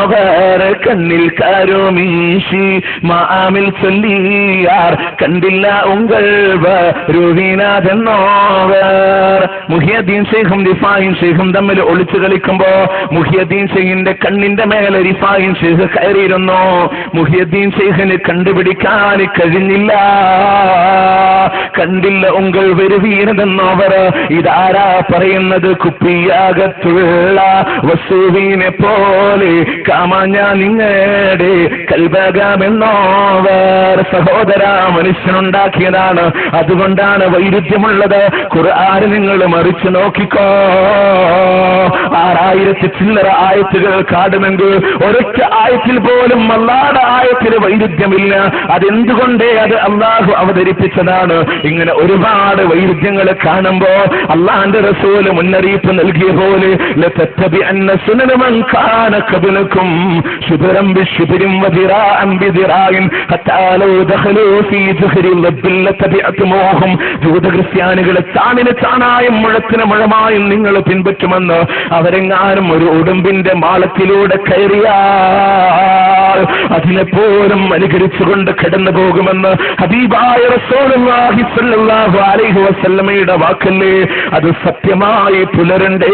എന്നോവർ കണ്ണിൽ കരുമീശി മാമിൽ ചൊല്ലിയാർ കണ്ടില്ല ഉങ്കൾ രൂപീനാഥെന്നോവർ. മുഹിയുദ്ദീൻ ഷെയ്ഖും റിഫായിൻ ഷെയ്ഖും തമ്മിൽ ഒളിച്ചു കളിക്കുമ്പോ മുഹിയുദ്ദീൻ ഷെയ്ഖിന്റെ കണ്ണിന്റെ മേലെ റിഫായിൻ ഷെയ്ഖ് കയറിയിരുന്നു. മുഹിയുദ്ദീൻ ഷെയ്ഖിന് കണ്ടുപിടിക്കാൻ കഴിഞ്ഞില്ല. കണ്ടില്ല ഉങ്കൾ വരുവീനതെന്നോവർ. ഇതാരാ പറയുന്നത്? കുപ്പിയാകത്തുള്ള വസുവിനെ പോലെ കാമാഞ്ഞ നിങ്ങളുടെ കൽബകമെന്നോവർ. സഹോദര, മനുഷ്യനുണ്ടാക്കിയതാണ്, അതുകൊണ്ടാണ് വൈരുദ്ധ്യമുള്ളത്. ഖുർആൻ നിങ്ങൾ മറിച്ചു നോക്കിക്കോ. 6000 ചില്ലറ ആയത്തുകൾ കാണുമെങ്കിൽ ഒരൊറ്റ ആയത്തിൽ പോലും അല്ലാഹുവിന്റെ ആയത്തിൽ വൈരുദ്ധ്യമില്ല. അതെന്തുകൊണ്ടേ? അത് അല്ലാഹു അവതരിപ്പിച്ചതാണ്. ഇങ്ങനെ ഒരുപാട് വൈരുദ്ധ്യങ്ങൾ കാണുമ്പോ അല്ലാഹുവിന്റെ റസൂൽ മുന്നറിയിപ്പ് നൽകിയ പോലെ ലതത്തബിഅന്ന സുനന മൻ കാന ഖബ്ലകും ശുബ്റൻ ബിശുബ്റിൻ വദിറാഅൻ ബിദിറാഇൻ ഹത്താ ലൗ ദഖലൂ ഫീ ജുഹ്രിൽ ലബ്ബിൽ ലതബിഅതുമൂഹും. ജൂത ക്രിസ്ത്യാനികളെ ചാണിന് ചാണായും മുഴത്തിന് മുഴമായും നിങ്ങൾ പിൻപറ്റുമെന്ന് അവരെങ്ങാനും ഒരു ഉടുമ്പിന്റെ മാളത്തിലൂടെ കയറിയാൽ അതിനെപ്പോലും അനുകരിച്ചുകൊണ്ട് കടന്നു പോകുമെന്ന് ഹബീബായ റസൂലുള്ളാഹി സ്വല്ലല്ലാഹു അലൈഹി വസല്ലമയുടെ വാക്കല്ലേ? അത് സത്യമായി പുലരണ്ടേ.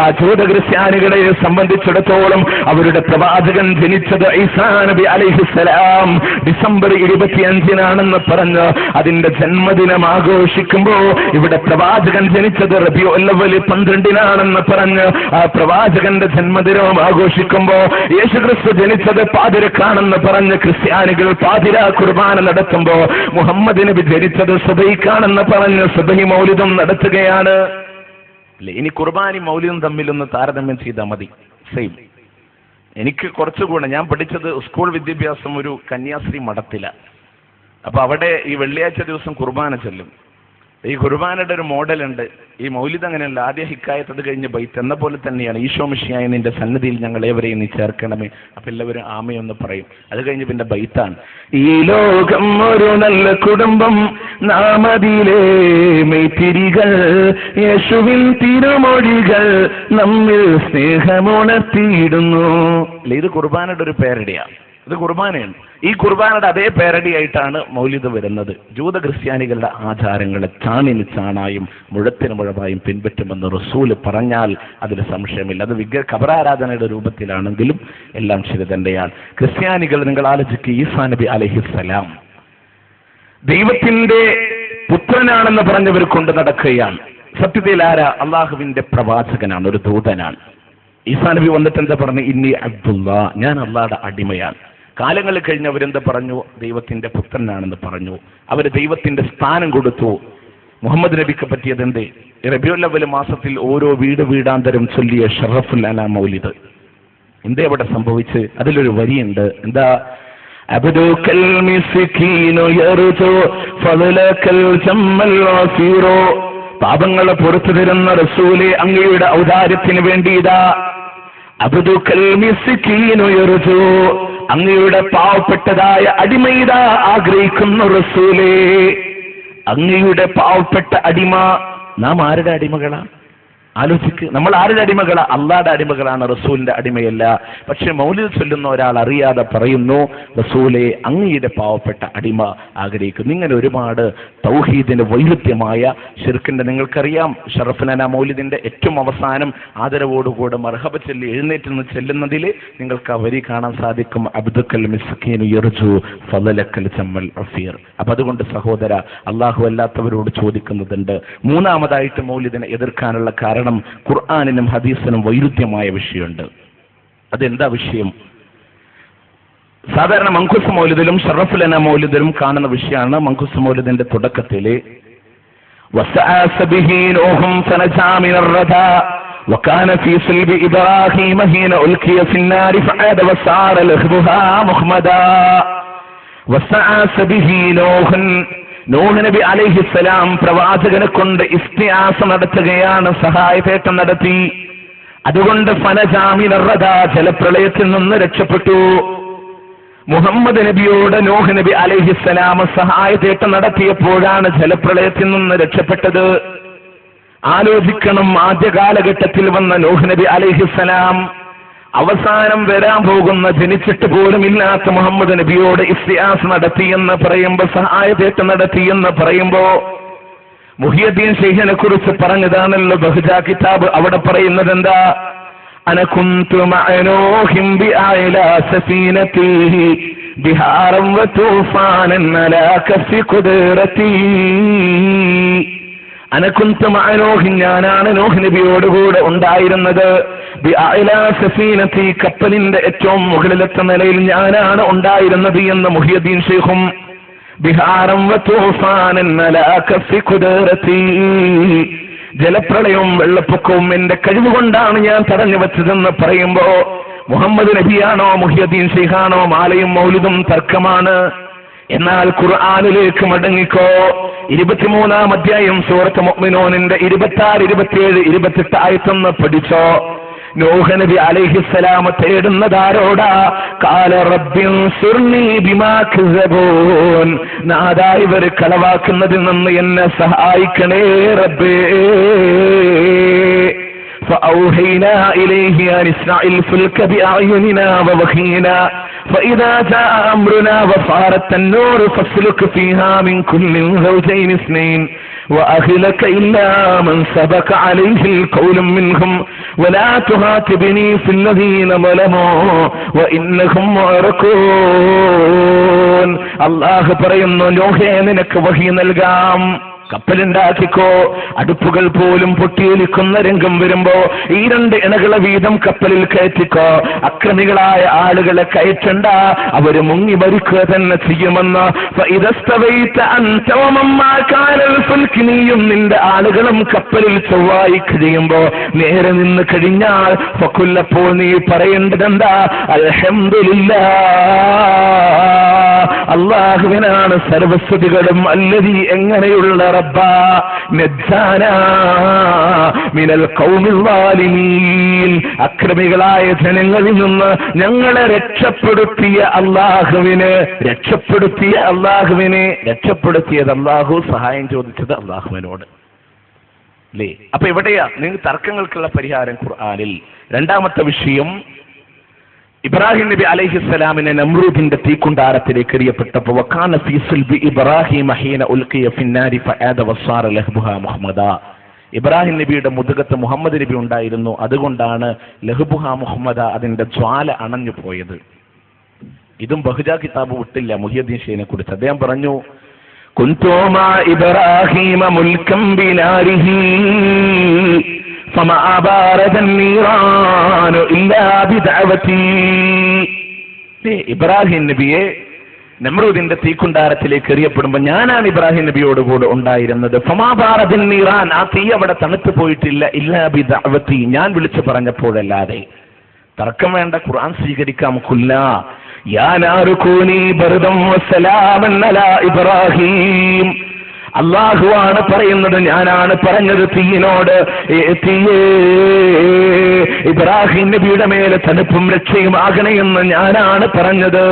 ആ ജൂത ക്രിസ്ത്യാനികളെ സംബന്ധിച്ചിടത്തോളം അവരുടെ പ്രവാചകൻ ജനിച്ചത് ഈസാ നബി അലൈഹിസ്സലാം ഡിസംബർ 25-നാണെന്ന് പറഞ്ഞ് അതിന്റെ ജന്മദിനം ആഘോഷിക്കുമ്പോ ഇവിടെ പ്രവാചകൻ ജനിച്ചത് റബീഉൽ അവ്വൽ 12-നാണെന്ന് പറഞ്ഞ് ആ പ്രവാചകന്റെ ജന്മദിനം ആഘോഷിക്കുമ്പോ യേശുക്രിസ്തു ജനിച്ചത് പാതിരക്കാണെന്ന് പറഞ്ഞ് ക്രിസ്ത്യാനികൾ പാതിര കുർബാന നടത്തുമ്പോ മുഹമ്മദ് നബി ജനിച്ചത് സുബഹിക്കാണെന്ന് പറഞ്ഞ് സുബഹി മൗലിദും നടത്തുകയാണ്. ഇനി കുർബാനി മൗലിദും തമ്മിലൊന്ന് താരതമ്യം ചെയ്താൽ മതി. സെയിം. എനിക്ക് കുറച്ചുകൂടെ, ഞാൻ പഠിച്ചത് സ്കൂൾ വിദ്യാഭ്യാസം ഒരു കന്യാസ്ത്രീ മഠത്തിലാണ്. അപ്പൊ അവിടെ ഈ വെള്ളിയാഴ്ച ദിവസം കുർബാന ചൊല്ലും. ഈ കുർബാനയുടെ ഒരു മോഡലുണ്ട്. ഈ മൗലിദ് അങ്ങനെയല്ല. ആദ്യ ഹിക്കായത്ത്, അത് കഴിഞ്ഞ് ബൈത്ത് എന്ന പോലെ തന്നെയാണ്. ഈശോ മിശിഹായ നിന്റെ സന്നിധിയിൽ ഞങ്ങൾ ഏവരെയും നീ ചേർക്കണമേ. അപ്പൊ എല്ലാവരും ആമയൊന്ന് പറയും. അത് കഴിഞ്ഞ് പിന്നെ ബൈത്താണ്. ഈ ലോകം ഒരു നല്ല കുടുംബം, നാമതിലേ മെയ്തിരികൾ, യേശുവിൻ തിരുമൊഴികൾ നമ്മിൽ സ്നേഹമുണർത്തിയിടുന്നു. അല്ലെ, ഇത് കുർബാനയുടെ ഒരു പേരടിയാണ്. ഇത് കുർബാനയാണ്. ഈ കുർബാനയുടെ അതേ പേരടി ആയിട്ടാണ് മൗലിദ് വരുന്നത്. ജൂത ക്രിസ്ത്യാനികളുടെ ആചാരങ്ങളെ ചാണിന് ചാണായും മുഴത്തിന് മുഴവായും പിൻപറ്റുമെന്ന് റസൂല് പറഞ്ഞാൽ അതിൽ സംശയമില്ല. അത് ഖബറാരാധനയുടെ രൂപത്തിലാണെങ്കിലും എല്ലാം ശരി തന്നെയാണ്. ക്രിസ്ത്യാനികൾ, നിങ്ങൾ ആലോചിക്കുക, ഈസാ നബി അലൈഹിസ്സലാം ദൈവത്തിന്റെ പുത്രനാണെന്ന് പറഞ്ഞവർ കൊണ്ട് നടക്കുകയാണ്. സത്യത്തിൽ ആരാ? അള്ളാഹുവിന്റെ പ്രവാചകനാണ്, ഒരു ദൂതനാണ്. ഈസാ നബി വന്നിട്ട് എന്താ പറഞ്ഞു? ഇന്നി അബ്ദുല്ലാ, ഞാൻ അള്ളാഹുടെ അടിമയാണ്. കാലങ്ങൾ കഴിഞ്ഞ് അവരെന്താ പറഞ്ഞു? ദൈവത്തിന്റെ പുത്രനാണെന്ന് പറഞ്ഞു. അവര് ദൈവത്തിന്റെ സ്ഥാനം കൊടുത്തു. മുഹമ്മദ് നബിക്ക് പറ്റിയത് എന്തേ? റബീഉൽ അവ്വൽ മാസത്തിൽ ഓരോ വീടാന്തരം ചൊല്ലിയ ഷറഫുൽ അലാ മൗലിദ്. എന്തേ അവിടെ സംഭവിച്ച്? അതിലൊരു വരിയുണ്ട്. എന്താ? അബ്ദുക്കൽ മിസ്കീനു യർജു ഫളലകൽ ജമ്മൽ വസീറോ. പാപങ്ങളെ പുറത്തു തരുന്ന റസൂലേ, അങ്ങയുടെ ഔദാര്യത്തിന് വേണ്ടി ഇതാ അബ്ദുക്കൽ മിസ്കീനു യർജു, അങ്ങയുടെ പാവപ്പെട്ടതായ അടിമയിത ആഗ്രഹിക്കുന്നു റസൂലേ. അങ്ങയുടെ പാവപ്പെട്ട അടിമ. നാം ആരുടെ അടിമകളാ? ആലോചിക്ക്. നമ്മൾ ആരുടെ അടിമകളാ? അള്ളാഹുടെ അടിമകളാണ്, റസൂലിന്റെ അടിമയല്ല. പക്ഷെ മൗലിദ് ചൊല്ലുന്ന ഒരാൾ അറിയാതെ പറയുന്നു, റസൂലെ അങ്ങയുടെ പാവപ്പെട്ട അടിമ ആഗ്രഹിക്കുന്നു. ഇങ്ങനെ ഒരുപാട് തൗഹീദിന്റെ വൈരുദ്ധ്യമായ ശിർക്കിന്റെ, നിങ്ങൾക്കറിയാം, ഷറഫുൽ മൗലിദിന്റെ ഏറ്റവും അവസാനം ആദരവോടുകൂടെ മർഹബ ചൊല്ലി എഴുന്നേറ്റ് നിന്ന് ചെല്ലുന്നതിൽ നിങ്ങൾക്ക് ആ വരി കാണാൻ സാധിക്കും. അബ്ദുക്കൽ മിസ്കീൻ യർജു ഫളലക്കൽ ജമ്മൽ അഫീർ. അപ്പൊ അതുകൊണ്ട് സഹോദര, അള്ളാഹു അല്ലാത്തവരോട് ചോദിക്കുന്നതുണ്ട്. മൂന്നാമതായിട്ട് മൗലിദിനെ എതിർക്കാനുള്ള കാരണം, ഖുർആനിനും ഹദീസിനും വൈരുദ്ധ്യമായ വിഷയമുണ്ട്. അതെന്താ വിഷയം? സാധാരണ മങ്കുസ് മൗലിദിലും ഷറഫുൽ അനാ മൗലിദിലും കാണുന്ന വിഷയമാണ്. മങ്കുസ് മൗലിദിന്റെ തുടക്കത്തില് وكان في صلب إبراهيم حين ألقي في النار فعاد وصار لهبها مخمدا وسعى به نوح. നൂഹ് നബി അലൈഹിസ്സലാം പ്രവാചകനെ കൊണ്ട് ഇസ്തിആസ നടത്തുകയാണ്, സഹായപേട്ടം നടത്തി. അതുകൊണ്ട് ജലപ്രളയത്തിൽ നിന്ന് രക്ഷപ്പെട്ടു. മുഹമ്മദ് നബിയോട് നൂഹ് നബി അലൈഹിസ്സലാം സഹായപേട്ടം നടത്തിയപ്പോഴാണ് ജലപ്രളയത്തിൽ നിന്ന് രക്ഷപ്പെട്ടത്. ആലോചിക്കണം, ആദ്യ കാലഘട്ടത്തിൽ വന്ന നൂഹ് നബി അലൈഹിസ്സലാം അവസാനം വരാൻ പോകുന്ന ജനിച്ചിട്ട് പോലും ഇല്ലാത്ത മുഹമ്മദ് നബിയോട് ഇസ്തിആസ് നടത്തിയെന്ന് പറയുമ്പോ, സഹായതേട്ട് നടത്തിയെന്ന് പറയുമ്പോ, മുഹിയുദ്ദീൻ ശൈഖിനെ കുറിച്ച് പറഞ്ഞതാണല്ലോ ബഹ്ജ കിതാബ്. അവിടെ പറയുന്നത് എന്താ? അന കുന്തു മഅ നൂഹിൻ ബിഅഅലാ സഫീനതിഹി ബിഹാറൻ വതൂഫാനൻ അലാ കഫി ഖുദ്റതി. അന കുന്തു മഅ നൂഹിൻ, ഞാനാണ് നൂഹ് നബിയോടുകൂടെ ഉണ്ടായിരുന്നത്. ബിഅഅലാ സഫീനതി, കപ്പലിന്റെ ഏറ്റവും മുകളിലത്തെ നിലയിൽ ഞാനാണ് ഉണ്ടായിരുന്നത് എന്ന് മുഹിയുദ്ദീൻ ശൈഖും. ബിഹാറൻ വതൂഫാനൻ അലാ കഫി ഖുദ്റതി, ജലപ്രളയവും വെള്ളപ്പൊക്കവും എന്റെ കഴിവുകൊണ്ടാണ് ഞാൻ തടഞ്ഞു വെച്ചതെന്ന് പറയുമ്പോ, മുഹമ്മദ് നബിയാണോ മുഹിയുദ്ദീൻ ശൈഖാണോ? മാലയും മൗലിദും തർക്കമാണ്. എന്നാൽ ഖുർആനിലേക്ക് മടങ്ങിക്കോ. 23-ാം അധ്യായം സൂറത്ത് മുഅ്മിനൂനിന്റെ 26, 27, 28 ആയത്തൊന്ന് പഠിച്ചോ. നൂഹ് നബി അലൈഹിസ്സലാം തേടുന്നതാരോടാ? ഖാല റബ്ബിൻസുർനി ബിമാ കസബൂൻ, നാദാ ഇവർ കളവാക്കുന്നതിൽ നിന്ന് എന്നെ സഹായിക്കണേ റബ്ബേ. فأوحينا إليه أن اصنع الفلك بأعيننا ووحينا فإذا جاء أمرنا وفارت النور فاسلك فيها من كل زوجين اثنين وأهلك إلا من سبق عليه القول منهم ولا تخاطبني في الذين ظلموا وإنهم مغرقون. അല്ലാഹു പറയുന്നു, നോഹേ നിനക്ക് വഹി നൽകാം, കപ്പലുണ്ടാക്കിക്കോ. അടുപ്പുകൾ പോലും പൊട്ടിയൊലിക്കുന്ന രംഗം വരുമ്പോ ഈ 2 ഇണകളെ വീതം കപ്പലിൽ കയറ്റിക്കോ. അക്രമികളായ ആളുകളെ കയറ്റണ്ട, അവര് മുങ്ങി മരിക്കുക തന്നെ ചെയ്യുമെന്ന്. നീയും നിന്റെ ആളുകളും കപ്പലിൽ ചൊവ്വായി കഴിയുമ്പോ, നേരെ നിന്ന് കഴിഞ്ഞാൽ ഫഖുല്ലപ്പോൾ നീ പറയേണ്ടതെന്താ? അൽഹംദുലില്ലാഹ്, അല്ലാഹുവിനാണ് സർവസ്തുതികളും. അല്ലദീ, എങ്ങനെയുള്ള റബ്ബാ, നജ്ജാനാ മിനൽ ഖൗമിൽ ളാലിമീൻ, അക്രമികളായ ജനങ്ങളിൽ നിന്ന് ഞങ്ങളെ രക്ഷപ്പെടുത്തിയ അല്ലാഹുവിന്. രക്ഷപ്പെടുത്തിയത് അല്ലാഹു, സഹായം ചോദിച്ചത് അല്ലാഹുവിനോട് അല്ലേ? അപ്പൊ എവിടെയാ നിങ്ങൾക്ക് തർക്കങ്ങൾക്കുള്ള പരിഹാരം? ഖുർആനിൽ. രണ്ടാമത്തെ വിഷയം, ഇബ്രാഹിം നബി അലൈഹിസ്സലാമിനെ നമ്രൂദിന്റെ തീക്കുണ്ടാരത്തിലേക്ക് എറിയപ്പെട്ടപ്പോൾ വകാന ഫീ സിൽബി ഇബ്രാഹിം ഹീന ഉൽഖിയ ഫിന്നാരി ഫആദ വസാറ ലഹ്ബുഹാ മുഹമ്മദാ, ഇബ്രാഹിം നബിയുടെ മുതുകത്ത് മുഹമ്മദ് നബി ഉണ്ടായിരുന്നു, അതുകൊണ്ടാണ് ലഹ്ബുഹാ മുഹമ്മദ, അതിന്റെ ജ്വാല അണഞ്ഞു പോയത്. ഇതും ബഹ്ജ കിതാബ് വിട്ടില്ല മുഹിയുദ്ദീൻ ശൈഖിനെ കുറിച്ച്. അദ്ദേഹം പറഞ്ഞു, കുൻതു മാ ഇബ്രാഹിമ മുൽകം ബിനാരിഹി ഇബ്രാഹിം നബിയെ നമ്രൂദിന്റെ തീക്കുണ്ടാരത്തിലേക്ക് എറിയപ്പെടുമ്പോ ഞാനാണ് ഇബ്രാഹിം നബിയോട് കൂടെ ഉണ്ടായിരുന്നത്. ഫമാബാറദൻ നീറാൻ, ആ തീ അവിടെ തണുത്തു പോയിട്ടില്ല. ഇല്ലാ ബിദഅവതി, ഞാൻ വിളിച്ചു പറഞ്ഞപ്പോഴല്ലാതെ. തർക്കം വേണ്ട, ഖുർആൻ സ്വീകരിക്കാം. ഖുല്ലാ യാ നാറു കൂനി ബർദൻ വസലാമൻ അലാ ഇബ്രാഹിം, അല്ലാഹുവാണ് പറയുന്നത്, ഞാനാണ് പറഞ്ഞത് തീയിനോട്, തീയേ ഇബ്രാഹിം നബിയുടെ മേലെ തണുപ്പും രക്ഷയും ആകണമെന്ന് ഞാനാണ് പറഞ്ഞത്.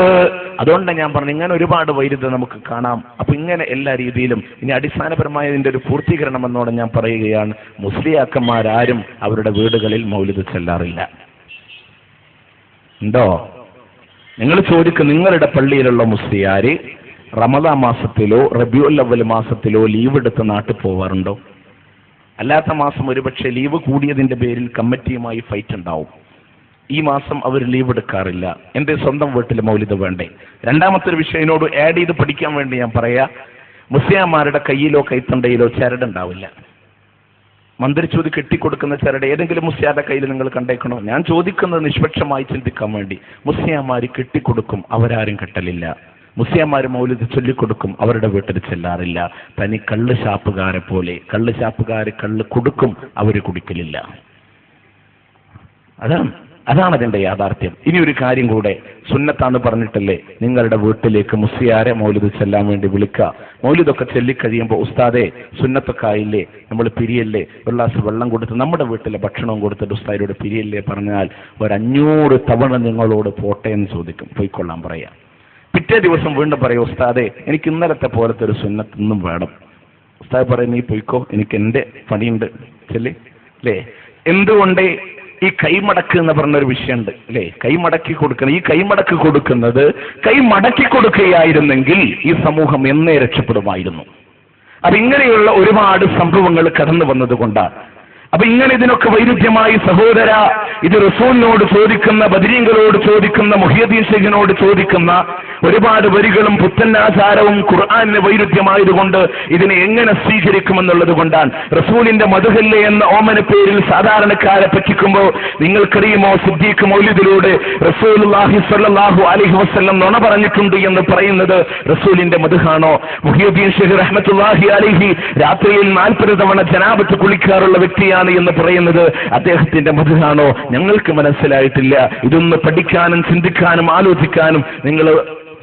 അതുകൊണ്ടാണ് ഞാൻ പറഞ്ഞു, ഇങ്ങനെ ഒരുപാട് വൈരുദ്ധ്യം നമുക്ക് കാണാം. അപ്പൊ ഇങ്ങനെ എല്ലാ രീതിയിലും ഇനി അടിസ്ഥാനപരമായ ഇതിന്റെ ഒരു പൂർത്തീകരണം എന്നോട് ഞാൻ പറയുകയാണ്, മുസ്ലിയാക്കന്മാരാരും അവരുടെ വീടുകളിൽ മൗലിദ് ചെല്ലാറില്ല. ഉണ്ടോ? നിങ്ങൾ ചോദിക്കും, നിങ്ങളുടെ പള്ളിയിലുള്ള മുസ്ലിയാര് റമദാൻ മാസത്തിലോ റബിയുൽ അവ്വൽ മാസത്തിലോ ലീവ് എടുത്ത് നാട്ടിൽ പോവാറുണ്ടോ? അല്ലാത്ത മാസം ഒരുപക്ഷെ ലീവ് കൂടിയതിന്റെ പേരിൽ കമ്മിറ്റിയുമായി ഫൈറ്റ് ഉണ്ടാവും. ഈ മാസം അവർ ലീവ് എടുക്കാറില്ല. എന്റെ സ്വന്തം വീട്ടിൽ മൗലിദ് വേണ്ടേ? രണ്ടാമത്തെ ഒരു വിഷയനോട് ആഡ് ചെയ്ത് പഠിക്കാൻ വേണ്ടി ഞാൻ പറയാ, മുസ്ലിംമാരുടെ കയ്യിലോ കൈത്തണ്ടയിലോ ചരടുണ്ടാവില്ല. മന്ത്രിച്ചൂതി കെട്ടിക്കൊടുക്കുന്ന ചരട് ഏതെങ്കിലും മുസ്ലിയാരുടെ കയ്യിൽ നിങ്ങൾ കണ്ടേക്കണോ? ഞാൻ ചോദിക്കുന്നത് നിഷ്പക്ഷമായി ചിന്തിക്കാൻ വേണ്ടി. മുസ്ലിംമാര് കെട്ടിക്കൊടുക്കും, അവരാരും കെട്ടലില്ല. മുസ്ലിംമാര് മൗലിദ് ചൊല്ലിക്കൊടുക്കും, അവരുടെ വീട്ടിൽ ചെല്ലാറില്ല. തനി കള്ള് ഷാപ്പുകാരെ പോലെ. കള്ള് ഷാപ്പുകാര് കള്ള് കൊടുക്കും, അവര് കുടിക്കലില്ല. അതാണ് അതിന്റെ യാഥാർത്ഥ്യം. ഇനി ഒരു കാര്യം കൂടെ, സുന്നത്താന്ന് പറഞ്ഞിട്ടല്ലേ നിങ്ങളുടെ വീട്ടിലേക്ക് മുസ്ലിയാരെ മൗലിദ് ചെല്ലാൻ വേണ്ടി വിളിക്കുക. മൗലിദൊക്കെ ചൊല്ലിക്കഴിയുമ്പോൾ ഉസ്താദെ സുന്നത്തൊക്കെ ആയില്ലേ, നമ്മൾ പിരിയല്ലേ, ഒരു ഗ്ലാസ് വെള്ളം കൊടുത്ത് നമ്മുടെ വീട്ടിലെ ഭക്ഷണവും കൊടുത്തിട്ട് ഉസ്താദിനോട് പിരിയല്ലേ പറഞ്ഞാൽ 500 തവണ നിങ്ങളോട് പോട്ടെ എന്ന് ചോദിക്കും. പോയിക്കൊള്ളാൻ പറയാം. പിറ്റേ ദിവസം വീണ്ടും പറയും, ഉസ്താദെ എനിക്ക് ഇന്നലത്തെ പോലത്തെ ഒരു സുന്നത്ത് ഇന്നും വേണം. ഉസ്താദ് പറയും, നീ പോയിക്കോ, എനിക്ക് എന്റെ പണിയുണ്ട് ചെല്ലി അല്ലേ. എന്തുകൊണ്ട് ഈ കൈമടക്ക് എന്ന് പറഞ്ഞൊരു വിഷയമുണ്ട് അല്ലേ? കൈമടക്കി കൊടുക്കണം. ഈ കൈമടക്ക് കൊടുക്കുന്നത് കൈ മടക്കി കൊടുക്കുകയായിരുന്നെങ്കിൽ ഈ സമൂഹം എന്നേ രക്ഷപ്പെടുമായിരുന്നു. അപ്പൊ ഇങ്ങനെയുള്ള ഒരുപാട് സംഭവങ്ങൾ കടന്നു വന്നത് കൊണ്ടാണ്. അപ്പൊ ഇങ്ങനെ ഇതിനൊക്കെ വൈരുദ്ധ്യമായി സഹോദര, ഇത് റസൂലിനോട് ചോദിക്കുന്ന, ബദരീങ്ങളോട് ചോദിക്കുന്ന, മുഹിയുദ്ദീൻ ശൈഖിനോട് ചോദിക്കുന്ന ഒരുപാട് വരികളും പുത്തനാചാരവും ഖുർആനിന് വൈരുദ്ധ്യമായതുകൊണ്ട് ഇതിനെ എങ്ങനെ സ്വീകരിക്കുമെന്നുള്ളത് കൊണ്ടാണ്. റസൂലിന്റെ മദ്ഹല്ലേ എന്ന ഓമന പേരിൽ സാധാരണക്കാരെ പറ്റിക്കുമ്പോൾ നിങ്ങൾക്കറിയുമോ, സിദ്ദീഖ് മൗലിദിലൂടെ റസൂലുള്ളാഹി സ്വല്ലല്ലാഹു അലൈഹി വസല്ലം നുണ പറഞ്ഞിട്ടുണ്ട് എന്ന് പറയുന്നത് റസൂലിന്റെ മദ്ഹാണോ? മുഹിയുദ്ദീൻ ശൈഖ് റഹ്മത്തുള്ളാഹി അലൈഹി രാത്രിയിൽ 40 തവണ ജനാബത്ത് കുളിക്കാറുള്ള വ്യക്തിയാണ് എന്ന് പറയുന്നത് അദ്ദേഹത്തിന്റെ മദ്ഹാണോ? ഞങ്ങൾക്ക് മനസ്സിലായിട്ടില്ല. ഇതൊന്ന് പഠിക്കാനും ചിന്തിക്കാനും ആലോചിക്കാനും നിങ്ങൾ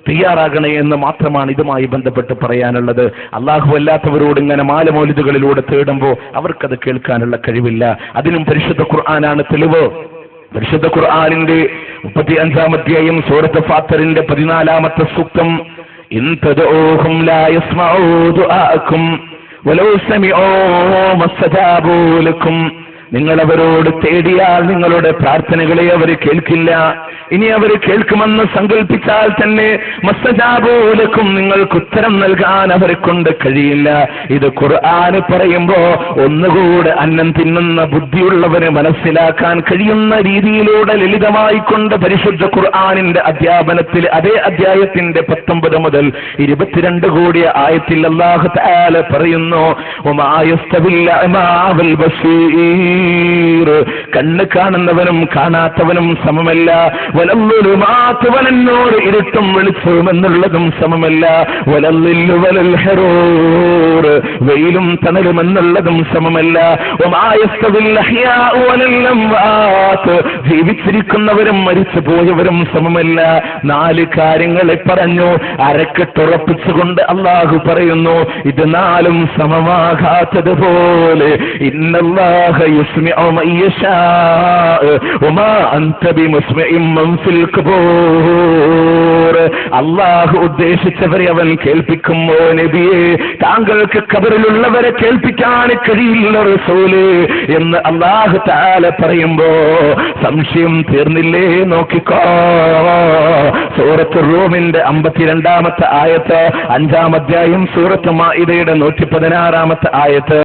തയ്യാറാകണേ എന്ന് മാത്രമാണ് ഇതുമായി ബന്ധപ്പെട്ട് പറയാനുള്ളത്. അള്ളാഹു അല്ലാത്തവരോട് ഇങ്ങനെ മാലമൗലിദുകളിലൂടെ തേടുമ്പോൾ അവർക്കത് കേൾക്കാനുള്ള കഴിവില്ല. അതിനും പരിശുദ്ധ ഖുർആനാണ് തെളിവ്. പരിശുദ്ധ ഖുർആനിന്റെ 35-ാം അധ്യായം സൂറത്ത് ഫാത്തിറിന്റെ 14-ാമത്തെ സൂക്തം, ഇൻ തദഊഹും ലാ യസ്മഊ ദുആഅക്കും വലൗ സമിഊ മസ്തജാബൂ ലക്കും. നിങ്ങൾ അവരോട് തേടിയാൽ നിങ്ങളുടെ പ്രാർത്ഥനകളെ അവർ കേൾക്കില്ല. ഇനി അവർ കേൾക്കുമെന്ന് സങ്കല്പിച്ചാൽ തന്നെ മസ്തജാബൂലക്കും, നിങ്ങൾക്ക് ഉത്തരം നൽകാൻ അവരെ കൊണ്ട് കഴിയില്ല. ഇത് ഖുർആൻ പറയുമ്പോ ഒന്നുകൂടെ അന്നം തിന്നുന്ന ബുദ്ധിയുള്ളവരെ മനസ്സിലാക്കാൻ കഴിയുന്ന രീതിയിലൂടെ ലളിതമായിക്കൊണ്ട് പരിശുദ്ധ ഖുർആനിന്റെ അധ്യാപനത്തിൽ അതേ അധ്യായത്തിന്റെ 19 മുതൽ 22 കൂടിയ ആയത്തിൽ അല്ലാഹു തആല പറയുന്നു, വമാ യസ്തവിൽ അഅമാ വൽ ബസീർ, കണ്ണ് കാണുന്നവനും കാണാത്തവനും സമമല്ല. വലല്ലുലുമാത്ത് വലന്നൂർ, ഇരുട്ടും വെളിച്ചവും എന്നുള്ളതും സമമല്ല. വലല്ലില്ലു വലൽ ഹറൂർ, വെയിലും തണലും എന്നുള്ളതും സമമല്ല. വമാ യസ്തവിൽ അഹ്യാഉ വലൽ അംവാത്ത്, ജീവിച്ചിരിക്കുന്നവരും മരിച്ചു പോയവരും സമമല്ല. 4 കാര്യങ്ങളെ പറഞ്ഞു അരക്കെട്ടുറപ്പിച്ചുകൊണ്ട് അല്ലാഹു പറയുന്നു, ഇത് 4ഉം സമമാകാത്തതുപോലെ ഇന്നല്ലാഹ യുസ്മിഉ മൻ യശാഉ വമാ അൻത ബിമുസ്മിഇൻ മൻ ഫിൽ ഖുബൂർ. അല്ലാഹു ഉദ്ദേശിച്ചവരെ അവൻ കേൾപ്പിക്കുമോ നബിയെ? താങ്കൾക്ക് ഖബറിലുള്ളവരെ കേൾപ്പിക്കാൻ കഴിയില്ല റസൂലേ എന്ന് അല്ലാഹു തആല പറയുമ്പോ സംശയം തീർന്നില്ലേ? നോക്കിക്കോ, സൂറത്ത് റൂമിന്റെ 52-ാമത്തെ ആയത്ത്, 5-ാം അധ്യായം സൂറത്ത് മാഇദയുടെ 116-ാമത്തെ ആയത്ത്.